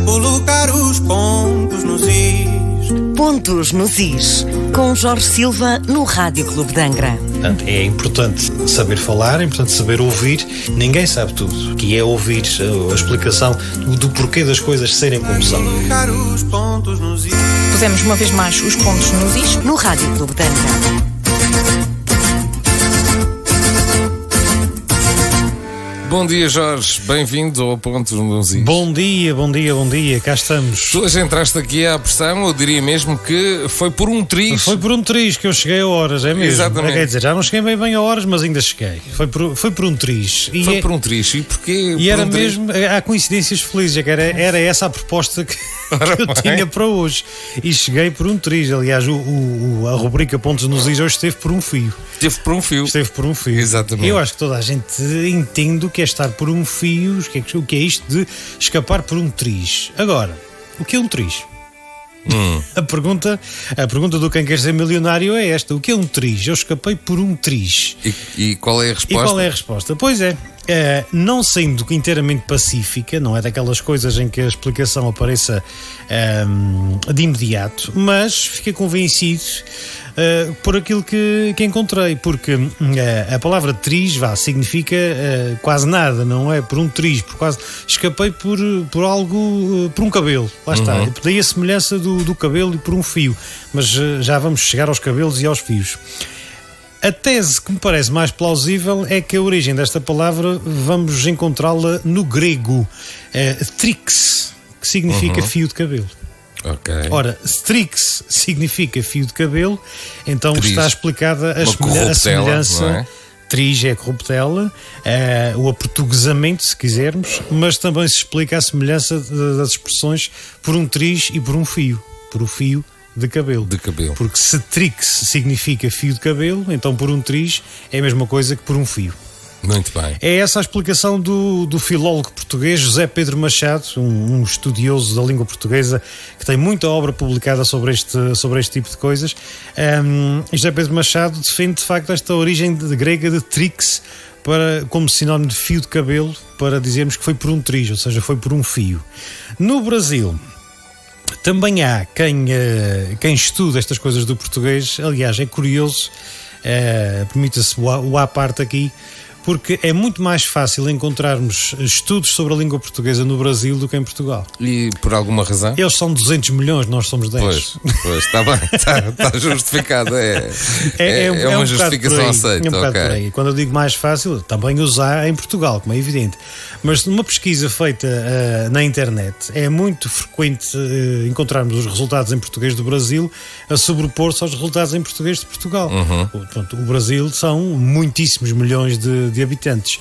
colocar os pontos nos is. Pontos nos is, com Jorge Silva no Rádio Clube de Angra. Portanto, é importante saber falar, é importante saber ouvir. Ninguém sabe tudo, que é ouvir a explicação do porquê das coisas serem como são. Colocar os pontos nos is. Pusemos uma vez mais os pontos nos is No Rádio Clube de Angra. Bom dia, Jorge. Bem-vindo ao Pontos nos Is. Bom dia, cá estamos. Tu hoje entraste aqui à pressão, eu diria mesmo que foi por um triz. Foi por um triz que eu cheguei a horas, é mesmo? Exatamente. Quer dizer, já não cheguei bem a horas, mas ainda cheguei. Foi por um triz. Foi por um triz. E porquê? E era mesmo, há coincidências felizes, que era essa a proposta que eu tinha para hoje. E cheguei por um triz. Aliás, a rubrica Pontos nos Is hoje esteve por um fio. Esteve por um fio. Exatamente. Eu acho que toda a gente entende o que é estar por um fio, o que é isto de escapar por um triz. Agora, o que é um triz? A pergunta do quem quer ser milionário é esta: o que é um triz? Eu escapei por um triz. E qual é a resposta? Pois é, não sendo inteiramente pacífica, não é daquelas coisas em que a explicação apareça de imediato, mas fiquei convencido por aquilo que encontrei, porque a palavra triz significa quase nada, não é? Por um triz, por quase. Escapei por algo, por um cabelo, lá está. Daí a semelhança do cabelo e por um fio, mas já vamos chegar aos cabelos e aos fios. A tese que me parece mais plausível é que a origem desta palavra vamos encontrá-la no grego, trix, que significa fio de cabelo. Okay. Ora, strix significa fio de cabelo, então triz. Está explicada a semelhança. Não é? Triz é corruptela, o aportuguesamento, se quisermos, mas também se explica a semelhança das expressões por um triz e por um fio, por o fio de cabelo. Porque se trix significa fio de cabelo, então por um triz é a mesma coisa que por um fio. Muito bem. É essa a explicação do filólogo português José Pedro Machado, um estudioso da língua portuguesa que tem muita obra publicada sobre este tipo de coisas. José Pedro Machado defende de facto esta origem grega de trix como sinónimo de fio de cabelo, para dizermos que foi por um triz, ou seja, foi por um fio. No Brasil também há quem estuda estas coisas do português. Aliás, é curioso, permita-se o à parte aqui, porque é muito mais fácil encontrarmos estudos sobre a língua portuguesa no Brasil do que em Portugal. E por alguma razão? Eles são 200 milhões, nós somos 10. Pois, está bem, está justificado. É uma justificação aceita. É um bocado por aí. Quando eu digo mais fácil, também os há em Portugal, como é evidente. Mas numa pesquisa feita na internet, é muito frequente encontrarmos os resultados em português do Brasil a sobrepor-se aos resultados em português de Portugal. Portanto, o Brasil são muitíssimos milhões de habitantes.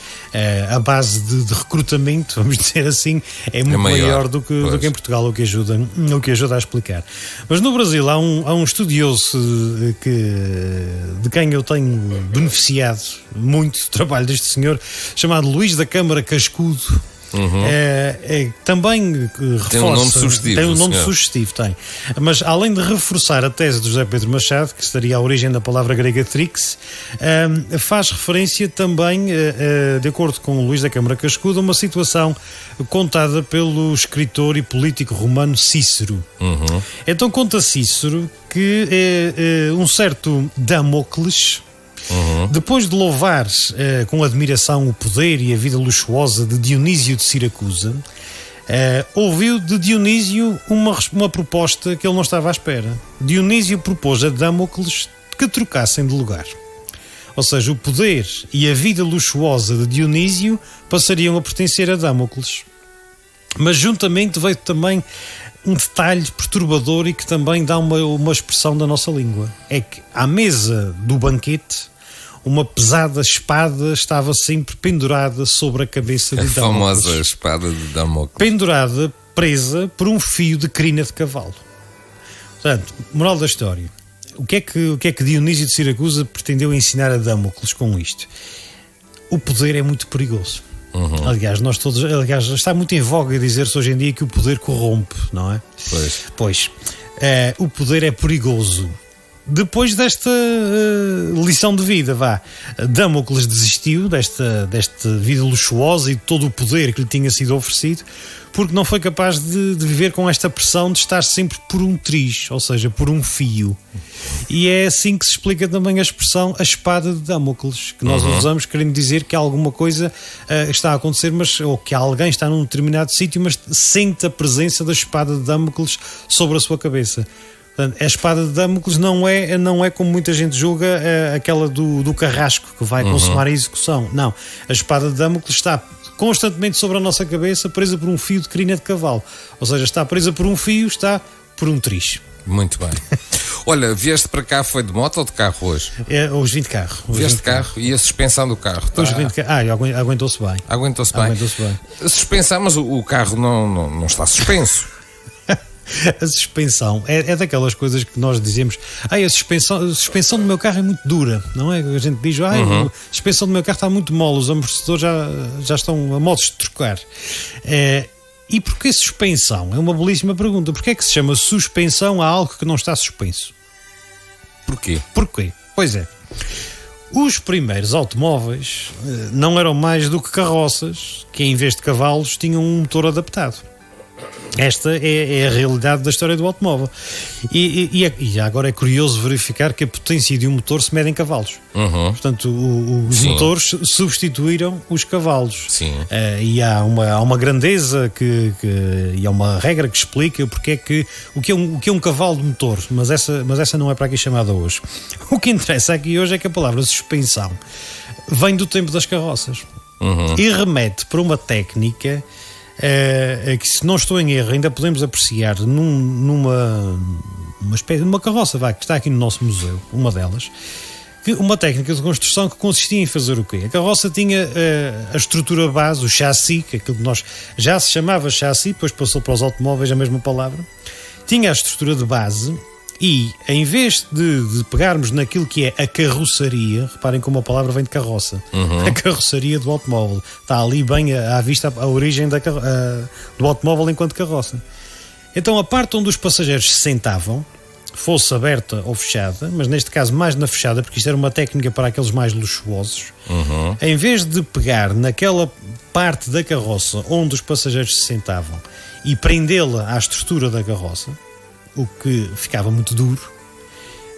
A base de recrutamento, vamos dizer assim, é muito maior do que em Portugal, o que ajuda a explicar. Mas no Brasil há um estudioso de quem eu tenho beneficiado muito do trabalho deste senhor, chamado Luís da Câmara Cascudo. Também reforça. Tem um nome sugestivo. Tem um nome sugestivo, tem. Mas além de reforçar a tese de José Pedro Machado, que estaria a origem da palavra grega trix, faz referência também, de acordo com Luís da Câmara Cascudo, a uma situação contada pelo escritor e político romano Cícero. Então conta Cícero que um certo Damocles, depois de louvar com admiração o poder e a vida luxuosa de Dionísio de Siracusa, ouviu de Dionísio uma proposta que ele não estava à espera. Dionísio propôs a Damocles que trocassem de lugar. Ou seja, o poder e a vida luxuosa de Dionísio passariam a pertencer a Damocles. Mas juntamente veio também um detalhe perturbador e que também dá uma expressão da nossa língua. É que à mesa do banquete uma pesada espada estava sempre pendurada sobre a cabeça de Damocles. A famosa espada de Damocles. Pendurada, presa por um fio de crina de cavalo. Portanto, moral da história. O que é que Dionísio de Siracusa pretendeu ensinar a Damocles com isto? O poder é muito perigoso. Aliás, está muito em voga dizer-se hoje em dia que o poder corrompe, não é? Pois. O poder é perigoso. Depois desta lição de vida, Damocles desistiu desta vida luxuosa e de todo o poder que lhe tinha sido oferecido, porque não foi capaz de viver com esta pressão de estar sempre por um triz, ou seja, por um fio. E é assim que se explica também a expressão a espada de Damocles, que nós usamos querendo dizer que alguma coisa está a acontecer, ou que alguém está num determinado sítio, mas sente a presença da espada de Damocles sobre a sua cabeça. Portanto, a espada de Damocles não é como muita gente julga, aquela do carrasco que vai consumar a execução. Não, a espada de Damocles está constantemente sobre a nossa cabeça, presa por um fio de crina de cavalo. Ou seja, está presa por um fio, está por um triz. Muito bem. Olha, vieste para cá, foi de moto ou de carro hoje? Hoje vim de carro. Vieste de carro e a suspensão do carro? Hoje vim de carro. Aguentou-se bem. Aguentou-se bem. A suspensão, mas o carro não está suspenso. A suspensão é daquelas coisas que nós dizemos: a suspensão do meu carro é muito dura, não é? A gente diz: a suspensão do meu carro está muito mole, os amortecedores já estão a modos de trocar. E porquê suspensão? É uma belíssima pergunta. Porquê é que se chama suspensão a algo que não está suspenso? Porquê? Pois é. Os primeiros automóveis não eram mais do que carroças que, em vez de cavalos, tinham um motor adaptado. Esta é a realidade da história do automóvel. E agora é curioso verificar que a potência de um motor se mede em cavalos. Portanto, os motores substituíram os cavalos. Sim. E há uma grandeza e há uma regra que explica o que é um cavalo de motor, mas essa não é para aqui chamada hoje. O que interessa aqui hoje é que a palavra suspensão vem do tempo das carroças e remete para uma técnica que, se não estou em erro, ainda podemos apreciar numa carroça que está aqui no nosso museu, uma delas, uma técnica de construção que consistia em fazer o quê? A carroça tinha a estrutura base, o chassi, que aquilo que nós já se chamava chassi, depois passou para os automóveis a mesma palavra, tinha a estrutura de base. E, em vez de pegarmos naquilo que é a carroçaria, reparem como a palavra vem de carroça, a carroçaria do automóvel, está ali bem à vista a origem do automóvel enquanto carroça. Então, a parte onde os passageiros se sentavam, fosse aberta ou fechada, mas neste caso mais na fechada, porque isto era uma técnica para aqueles mais luxuosos, em vez de pegar naquela parte da carroça onde os passageiros se sentavam e prendê-la à estrutura da carroça, o que ficava muito duro,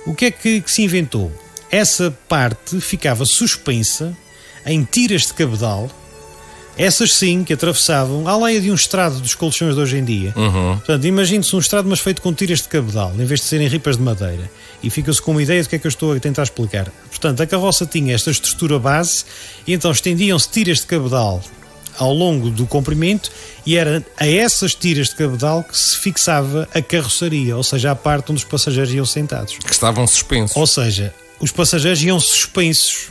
o que é que se inventou? Essa parte ficava suspensa em tiras de cabedal, essas sim que atravessavam à leia de um estrado dos colchões de hoje em dia. Portanto, imagine-se um estrado, mas feito com tiras de cabedal, em vez de serem ripas de madeira. E fica-se com uma ideia do que é que eu estou a tentar explicar. Portanto, a carroça tinha esta estrutura base e então estendiam-se tiras de cabedal ao longo do comprimento, e era a essas tiras de cabedal que se fixava a carroçaria, ou seja, a parte onde os passageiros iam sentados. Que estavam suspensos. Ou seja, os passageiros iam suspensos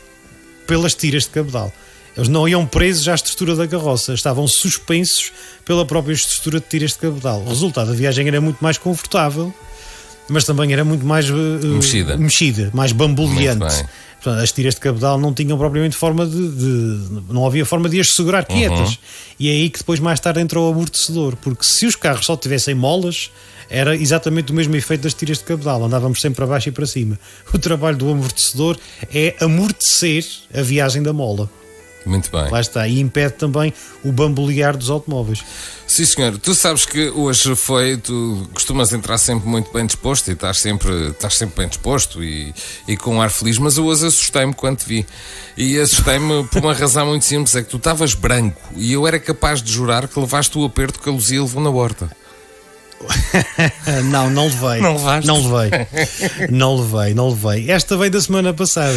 pelas tiras de cabedal. Eles não iam presos à estrutura da carroça, estavam suspensos pela própria estrutura de tiras de cabedal. O resultado, a viagem era muito mais confortável, mas também era muito mais mexida, mais bamboleante. Portanto, as tiras de cabedal não tinham propriamente forma não havia forma de as segurar quietas. E é aí que depois mais tarde entrou o amortecedor, porque se os carros só tivessem molas, era exatamente o mesmo efeito das tiras de cabedal, andávamos sempre para baixo e para cima. O trabalho do amortecedor é amortecer a viagem da mola. Muito bem. Lá está, e impede também o bambolear dos automóveis. Sim, senhor. Tu sabes que hoje tu costumas entrar sempre muito bem disposto e estás sempre bem disposto e com um ar feliz, mas eu hoje assustei-me quando te vi. E assustei-me por uma razão muito simples, é que tu estavas branco e eu era capaz de jurar que levaste o aperto que a Luzia levou na horta. Não levei. Não levaste? Não levei. Esta veio da semana passada.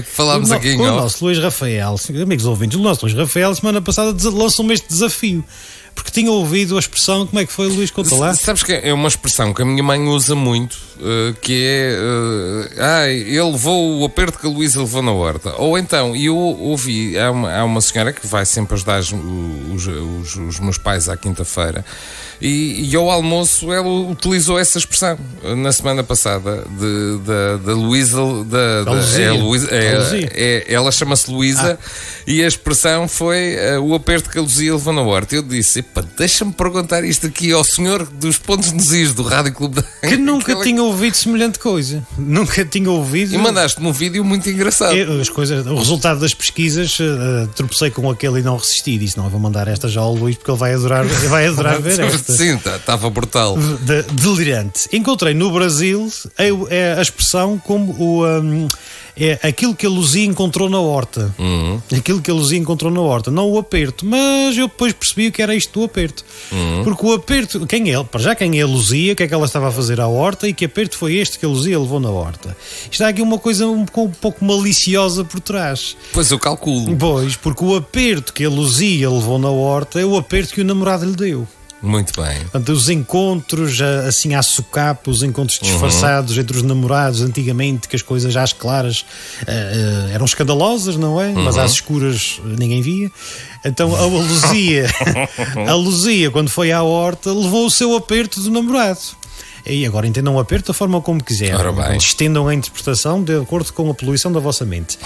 Falámos aqui em off. O nosso Luís Rafael, amigos ouvintes, o nosso Luís Rafael, semana passada lançou-me este desafio. Porque tinha ouvido a expressão, como é que foi, Luís? Conta lá. Sabes que é uma expressão que a minha mãe usa muito, que é ele levou o aperto que a Luísa levou na horta. Ou então, eu ouvi, há uma senhora que vai sempre ajudar os meus pais à quinta-feira, e ao almoço ela utilizou essa expressão na semana passada da Luísa, ela chama-se Luísa, e a expressão foi o aperto que a Luzia levou na horta. Eu disse, epá, deixa-me perguntar isto aqui ao senhor dos pontos nos is do Rádio Clube da Angra. Que nunca tinha ouvido semelhante coisa. Nunca tinha ouvido. E mandaste-me um vídeo muito engraçado. As coisas, o resultado das pesquisas, tropecei com aquele e não resisti. Disse: não, vou mandar esta já ao Luís porque ele vai adorar ver esta. Sim, estava brutal. Delirante. Encontrei no Brasil a expressão como aquilo que a Luzia encontrou na horta. Aquilo que a Luzia encontrou na horta. Não o aperto, mas eu depois percebi que era isto do aperto. Porque o aperto, quem é a Luzia, o que é que ela estava a fazer à horta e que aperto foi este que a Luzia levou na horta. Está aqui uma coisa um pouco maliciosa por trás. Pois eu calculo. Pois, porque o aperto que a Luzia levou na horta é o aperto que o namorado lhe deu. Muito bem. Portanto, os encontros assim à socapa, os encontros disfarçados entre os namorados antigamente, que as coisas às claras eram escandalosas, não é? Mas às escuras ninguém via. Então a Luzia, quando foi à horta, levou o seu aperto do namorado. E agora entendam o aperto da forma como quiserem. Estendam a interpretação de acordo com a poluição da vossa mente.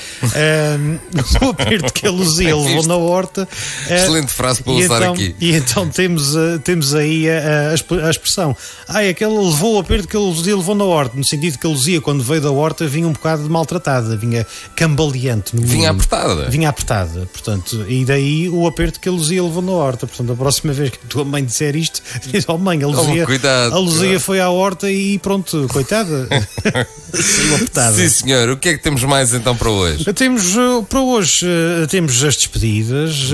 O aperto que a Luzia levou na horta. Excelente frase para usar aqui. E então temos aí a expressão. Aquele levou o aperto que a Luzia levou na horta. No sentido que a Luzia, quando veio da horta, vinha um bocado maltratada, vinha cambaleante. Vinha apertada. Vinha apertada. Portanto, e daí o aperto que a Luzia levou na horta. Portanto, a próxima vez que a tua mãe disser isto, diz: oh mãe, a Luzia foi à horta e pronto, coitada. Saiu apertada. Sim, senhor. O que é que temos mais então para hoje? Temos as despedidas,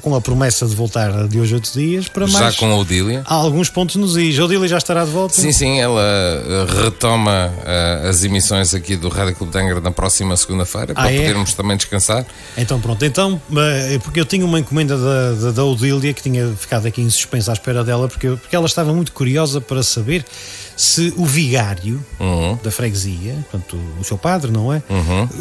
com a promessa de voltar de hoje a 8 dias. Já com a Odília? Há alguns pontos nos is. A Odília já estará de volta? Sim, ela retoma as emissões aqui do Rádio Clube da Angra na próxima segunda-feira, para podermos também descansar. Então pronto, porque eu tinha uma encomenda da Odília que tinha ficado aqui em suspenso à espera dela, porque ela estava muito curiosa para saber se o vigário da freguesia, portanto o seu padre, não é?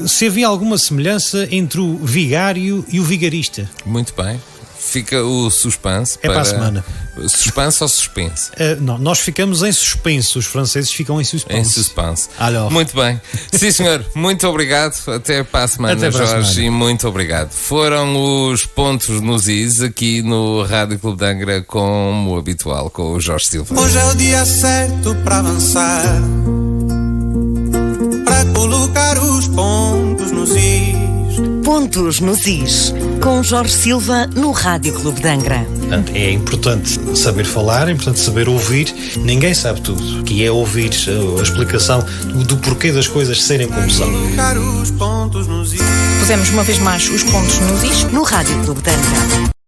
Se havia alguma semelhança entre o vigário e o vigarista. Muito bem. Fica o suspense para a semana. Suspense ou suspense? Não, nós ficamos em suspense, os franceses ficam em suspense. Em suspense. Alors. Muito bem. Sim, senhor. Muito obrigado. Até para a semana, Jorge. E muito obrigado. Foram os pontos nos is aqui no Rádio Clube da Angra, como habitual, com o Jorge Silva. Hoje é o dia certo para avançar, para colocar os pontos nos is. Pontos nos is, com Jorge Silva no Rádio Clube de Angra. É importante saber falar, é importante saber ouvir. Ninguém sabe tudo, que é ouvir a explicação do porquê das coisas serem como são. Colocar os pontos nos is. Pusemos uma vez mais os pontos nos is No Rádio Clube de Angra.